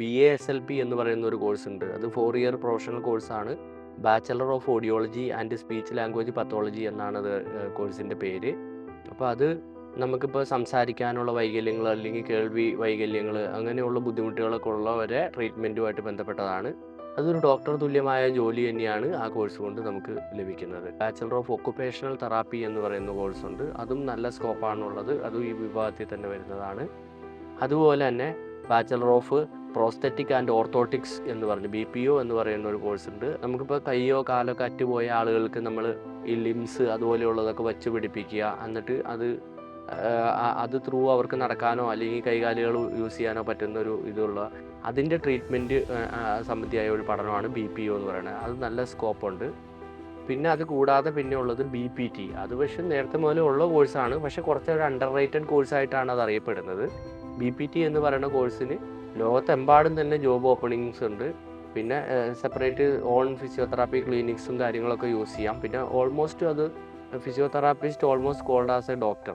BASLP എന്ന് പറയുന്ന ഒരു കോഴ്സ് ഉണ്ട്. അത് 4 ഇയർ പ്രൊഫഷണൽ കോഴ്സാണ്. Bachelor of audiology and speech language pathology എന്നാണത് കോഴ്സിൻ്റെ പേര്. അപ്പോൾ അത് നമുക്കിപ്പോൾ സംസാരിക്കാനുള്ള വൈകല്യങ്ങൾ അല്ലെങ്കിൽ കേൾവി വൈകല്യങ്ങൾ അങ്ങനെയുള്ള ബുദ്ധിമുട്ടുകളൊക്കെ ഉള്ളവരെ ട്രീറ്റ്മെൻറ്റുമായിട്ട് ബന്ധപ്പെട്ടതാണ്. അതൊരു ഡോക്ടർ തുല്യമായ ജോലി തന്നെയാണ് ആ കോഴ്സ് കൊണ്ട് നമുക്ക് ലഭിക്കുന്നത്. ബാച്ചലർ ഓഫ് ഒക്കുപേഷണൽ തെറാപ്പി എന്ന് പറയുന്ന കോഴ്സുണ്ട്. അതും നല്ല സ്കോപ്പാണുള്ളത്. അതും ഈ വിഭാഗത്തിൽ തന്നെ വരുന്നതാണ്. അതുപോലെ തന്നെ bachelor of prosthetic and orthotics എന്ന് പറഞ്ഞ് BPO എന്ന് പറയുന്ന ഒരു കോഴ്സ് ഉണ്ട്. നമുക്കിപ്പോൾ കൈയോ കാലൊക്കെ അറ്റുപോയ ആളുകൾക്ക് നമ്മൾ ഈ ലിംസ് അതുപോലെയുള്ളതൊക്കെ വച്ച് പിടിപ്പിക്കുക, എന്നിട്ട് അത് ത്രൂ അവർക്ക് നടക്കാനോ അല്ലെങ്കിൽ കൈകാലുകൾ യൂസ് ചെയ്യാനോ പറ്റുന്നൊരു ഇതുള്ള അതിൻ്റെ ട്രീറ്റ്മെൻറ്റ് സംബന്ധിയായ ഒരു പഠനമാണ് BPO എന്ന് പറയുന്നത്. അത് നല്ല സ്കോപ്പുണ്ട്. പിന്നെ അത് കൂടാതെ പിന്നെ ഉള്ളത് BPT. അത് പക്ഷേ നേരത്തെ മുതലേ ഉള്ള കോഴ്സാണ്, പക്ഷേ കുറച്ചൊരു അണ്ടർ റേറ്റഡ് കോഴ്സായിട്ടാണ് അത് അറിയപ്പെടുന്നത്. BPT എന്ന് പറയുന്ന കോഴ്സിന് ലോകത്തെമ്പാടും തന്നെ ജോബ് ഓപ്പണിങ്സ് ഉണ്ട്. പിന്നെ സെപ്പറേറ്റ് ഓൺ ഫിസിയോതെറാപ്പി ക്ലിനിക്സും കാര്യങ്ങളൊക്കെ യൂസ് ചെയ്യാം. പിന്നെ ഓൾമോസ്റ്റ് അത് physiotherapist almost called as a doctor.